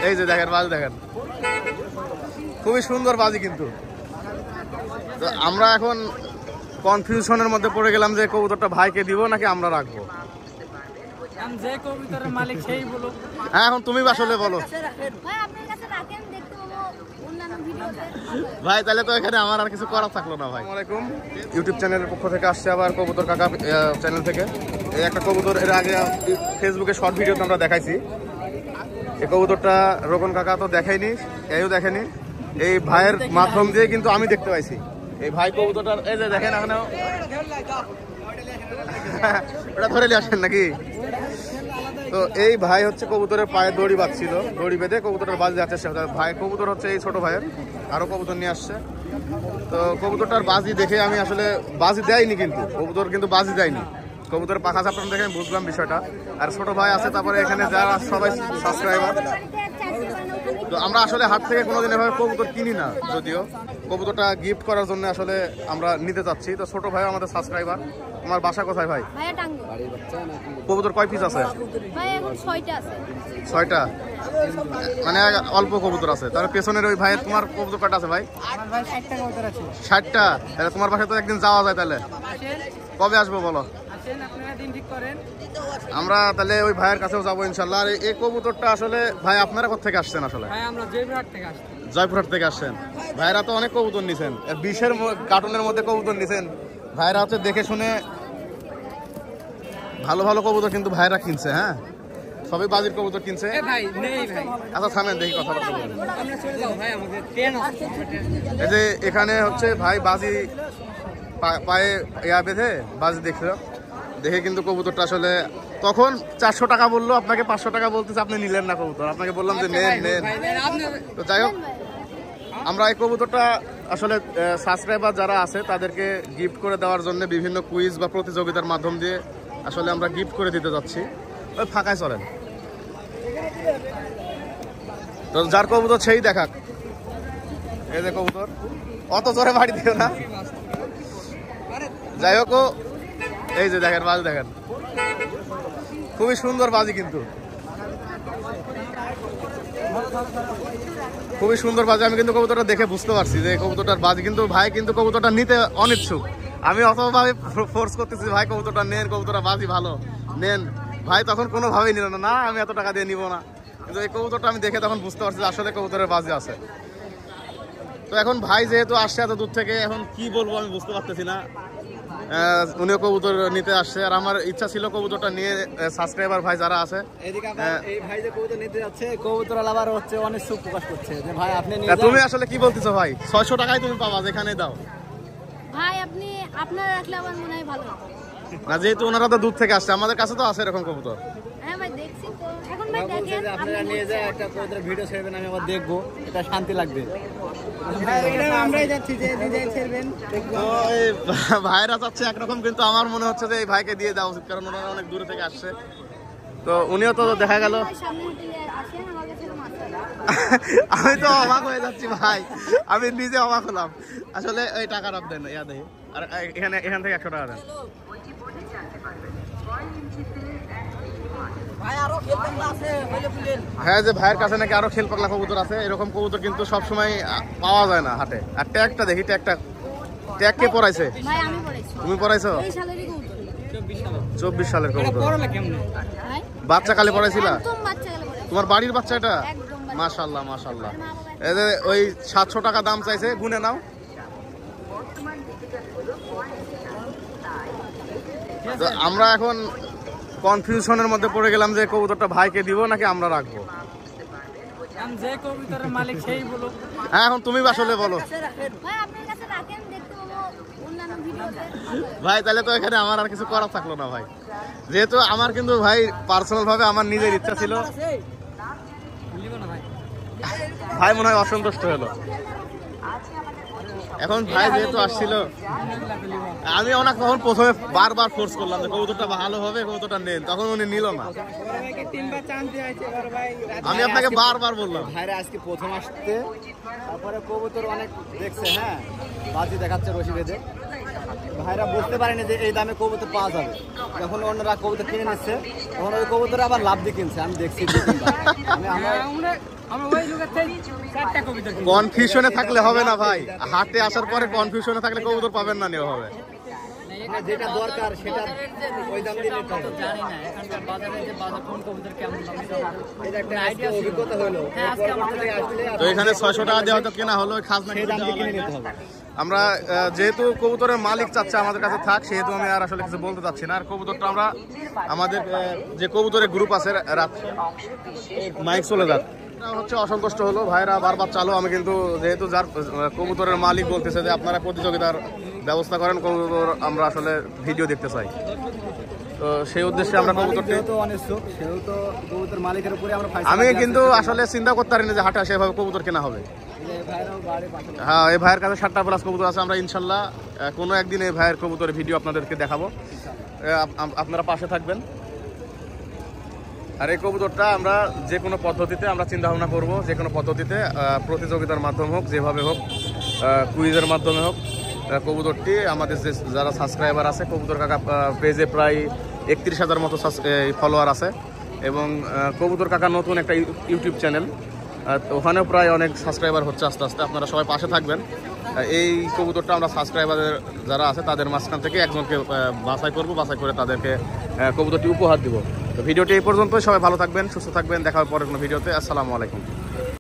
এই যে দেখেন বাজি দেখেন, খুবই সুন্দর বাজি কিন্তু। তো আমরা এখন কনফিউশনের মধ্যে পড়ে গেলাম যে কবুতরটা ভাইকে দিব নাকি আমরা রাখবো। যে কবুতরের মালিক সেই বলো। হ্যাঁ এখন তুমি আসলে বলো ভাই, তাহলে তো এখানে আমার আর কিছু করার থাকলো না ভাই। আসসালামু আলাইকুম, ইউটিউব চ্যানেলের পক্ষ থেকে আসছে আবার কবুতর কাকা চ্যানেল থেকে। এই একটা কবুতর এর আগে ফেসবুকে শর্ট ভিডিওতে আমরা দেখাইছি। এই কবুতরটা রোকন কাকা তো দেখাইনি, কেউ দেখেনি, এই ভাইয়ের মাধ্যম দিয়ে কিন্তু আমি দেখতে পাইছি। এই ভাই কবুতরটার এই যে দেখেন এখানে ওটা ধরে নিয়ে আসেন নাকি। তো এই ভাই হচ্ছে কবুতরের পায়ে দড়ি বাঁধছিল, দড়ি বেঁধে কবুতরটার বাজি যাচ্ছে। ভাই কবুতর হচ্ছে এই ছোট ভাইয়ের, আরো কবুতর নিয়ে আসছে। তো কবুতরটার বাজি দেখে আমি আসলে বাজি দেয়নি, কিন্তু কবুতর কিন্তু বাজি দেয়নি। কবুতরের পাখা চাপড়ানো দেখে আমি বুঝলাম বিষয়টা। আর ছোট ভাই আছে, তারপরে এখানে যারা সবাই সাবস্ক্রাইবার। তো আমরা আসলে হাট থেকে কোনোদিন এভাবে কবুতর কিনি না, যদিও কবুতরটা গিফট করার জন্য আসলে আমরা নিতে চাচ্ছি। তো ছোট ভাই আমাদের সাবস্ক্রাইবার। তোমার বাসা কোথায় ভাই? কবুতর কয় পিস আছে? 6টা, মানে অল্প কবুতর আছে। তাহলে পেছনের ওই ভাইয়ের তোমার কবুতর কয়টা আছে ভাই? 60টা। তাহলে তোমার বাসায় তো একদিন যাওয়া যায়, তাহলে কবে আসবো বলো? আমরা তাহলে ওই ভাইয়ের কাছেও যাবো ইনশাল্লাহ। আর এই কবুতরটা আসলে ভাই আপনারা কোথা থেকে আসছেন? আসলে জয়পুরহাট থেকে আসছেন। ভাইরা তো অনেক কবুতর নিছেন, 20-এর কার্টুনের মধ্যে কবুতর নিছেন। ভাইরা হচ্ছে দেখে শুনে ভালো ভালো কবুতর কিন্তু ভাইরা কিনছে। হ্যাঁ, সবই বাজির কবুতর কিনছে। আচ্ছা থামেন, দেখি কথা বলতে। এই যে এখানে হচ্ছে ভাই বাজি পায়ে ইয়া বেঁধে বাজি দেখছিল, দেখে কিন্তু কবুতরটা আসলে তখন 400 টাকা বললো, আপনাকে 500 টাকা বলতেছে, আপনি নিলেন না কবুতর। আপনাকে বললাম যে নেন নেন। তো যাই হোক, আমরা এই কবুতরটা আসলে সাবস্ক্রাইবার যারা আছে তাদেরকে গিফট করে দেওয়ার জন্য বিভিন্ন কুইজ বা প্রতিযোগিতার মাধ্যম দিয়ে আসলে আমরা গিফট করে দিতে যাচ্ছি। ওই ফাঁকায় চলেন, তো যার কবুতর সেই দেখাক। এই যে কবুতর, অত জোরে বাড়ি দিও না। যাই হোক, এই যে দেখেন বাজি দেখেন, খুবই সুন্দর বাজি কিন্তু, খুবই সুন্দর বাজি। আমি কিন্তু কবুতরটা দেখে বুঝতে পারছি যে কবুতরটার বাজি, কিন্তু ভাই কিন্তু কবুতরটা নিতে অনিচ্ছুক। আমি অতভাবে ফোর্স করতেছি, ভাই কবুতরটা নেন, কবুতরটা বাজি ভালো নেন। ভাই তখন কোনোভাবেই নিল না, আমি এত টাকা দিয়ে নিব না। কিন্তু এই কবুতরটা আমি দেখে তখন বুঝতে পারছি যে আসলে কবুতরের বাজি আছে। তো এখন ভাই যেহেতু আসছে এত দূর থেকে, এখন কি বলবো আমি বুঝতে পারতেছি না। উনিও কবুতর নিতে আসছে, আর আমার ইচ্ছা ছিল কবুতরটা নিয়ে সাবস্ক্রাইবার ভাই যারা আছে, এই ভাই যে কবুতর নিতে যাচ্ছে, কবুতর আবার হচ্ছে অনেক সুখ প্রকাশ করছে যে ভাই আপনি নিয়ে যান। তুমি আসলে কি বলতেছো ভাই? 600 টাকায় তুমি পাবা, যেখানে দাও ভাই। আপনি আপনার রাখলে আমার মনে হয় ভালো না, যেহেতু ওনারা তো দূর থেকে আসছে, আমাদের কাছে তো আছে এরকম কবুতর। হ্যাঁ ভাই, দেখছি তো। এখন ভাই দেখেন, আপনারা নিয়ে যায় একটা কবুতরের ভিডিও ছেড়বেন, আমি আবার দেখবো, এটা শান্তি লাগবে। আমরাই যাচ্ছি যে নিজেই ছেড়বেন, তো এই ভাইরা যাচ্ছে একরকম, কিন্তু আমার মনে হচ্ছে যে এই ভাইকে দিয়ে দেওয়া উচিত, কারণ ওনারা অনেক দূরে থেকে আসছে। তো উনিও তো দেখা গেল, আমি তো অবাক হয়ে যাচ্ছি ভাই, আমি নিজে অবাক হলাম আসলে। এই টাকা রাখ দেন, ইয়া দেখি, আর এখান থেকে 100 টাকা দেন। হ্যাঁ, যে ভাইয়ের কাছে নাকি আরো খেল পাগলা কবুতর আছে। এরকম কবুতর কিন্তু সবসময় পাওয়া যায় না হাটে। আর ট্যাগটা দেখি, ট্যাগ কে পড়াইছে? তুমি পড়াইছো? 24 সালের কবুতর। বাচ্চা কালে পড়াইছিলা? তোমার বাড়ির বাচ্চা এটা? মাশাআল্লাহ মাশাআল্লাহ। এই যে ওই 700 টাকা দাম চাইছে, গুনে নাও। তো আমরা এখন কনফিউশনের মধ্যে পড়ে গেলাম যে কবুতরটা ভাইকে দিব নাকি আমরা রাখবো। যে কবুতরের মালিক সেই বলো। হ্যাঁ এখন তুমি আসলে বলো ভাই। তাহলে তো এখানে আমার আর কিছু করার থাকলো না ভাই, যেহেতু আমার কিন্তু ভাই পার্সোনাল ভাবে আমার নিজের ইচ্ছা ছিল। ভাই মনে হয় অসন্তুষ্ট হলো। এখন ভাই যেহেতু আসছিল, আমি ওনাকে তখন প্রথমে বারবার ফোর্স করলাম যে কবুতরটা ভালো হবে, কবুতরটা নেন, তখন উনি নিল না। আমি আপনাকে বারবার বললাম ভাইরা আজকে প্রথম আসতে, তারপরে কবুতর অনেক দেখছে, হ্যাঁ বাজি দেখাচ্ছে রশি বেঁধে। ভাইরা বুঝতে পারেনি যে এই দামে কবুতর পাওয়া যাবে। যখন অন্যরা কবুতর কিনে নিচ্ছে, তখন ওই কবুতর আবার লাভ দিয়ে কিনছে। আমি দেখছি কনফিউশনে থাকলে হবে না ভাই, হাটে আসার পরে কনফিউশনে থাকলে কবুতর পাবেন না, নেওয়া হবে। যেটা দরকার সেটা ওই দাম দিয়ে নিতে হবে। জানি না এখানকার বাজারে যে বাজার কোন কবুতর কেমন দাম এটা একটা আইডিয়া অভিজ্ঞতা হলো। তো এখানে 600 টাকা দিয়ে হয়তো কেনা হলো, খাজনা সেই দাম দিয়ে কিনে নিতে হবে। আমরা যেহেতু কবুতরের মালিক চাচ্ছে আমাদের কাছে থাক, সেহেতু আমি আর আসলে কিছু বলতে চাচ্ছি না। আর কবুতরটা আমরা আমাদের যে কবুতরের গ্রুপ আছে রাত মাইক চলে যাক হচ্ছে অসন্তুষ্ট হলো, ভাইরা বারবার চালো। আমি কিন্তু যেহেতু যার কবুতরের মালিক বলতেছে যে আপনারা প্রতিযোগিতার ব্যবস্থা করেন, কবুতর আমরা আসলে ভিডিও দেখতে চাই, তো সেই উদ্দেশ্যে আমরা কবুতরটি কবুতর মালিকের উপরে আমরা আমি কিন্তু আসলে চিন্তা করতে পারি না যে হাটে সেভাবে কবুতর কেনা হবে। হ্যাঁ, এই ভাইয়ের কাছে 7টা প্লাস কবুতর আছে। আমরা ইনশাল্লাহ কোনো একদিন এই ভাইয়ের কবুতরের ভিডিও আপনাদেরকে দেখাবো, আপনারা পাশে থাকবেন। আর এই কবুতরটা আমরা যে কোনো পদ্ধতিতে আমরা চিন্তা ভাবনা করবো, যে কোনো পদ্ধতিতে প্রতিযোগিতার মাধ্যমে হোক, যেভাবে হোক, কুইজের মাধ্যমে হোক, কবুতরটি আমাদের যে যারা সাবস্ক্রাইবার আছে, কবুতর কাকা পেজে প্রায় 31,000 মতো ফলোয়ার আছে, এবং কবুতর কাকা নতুন একটা ইউটিউব চ্যানেল, ওখানেও প্রায় অনেক সাবস্ক্রাইবার হচ্ছে আস্তে আস্তে। আপনারা সবাই পাশে থাকবেন। এই কবুতরটা আমরা সাবস্ক্রাইবারের যারা আছে তাদের মাঝখান থেকে একজনকে বাছাই করব, বাছাই করে তাদেরকে কবুতরটি উপহার দিব। তো ভিডিওটি এই পর্যন্তই। সবাই ভালো থাকবেন, সুস্থ থাকবেন, দেখা হবে পরের কোনো ভিডিওতে। আসসালামু আলাইকুম।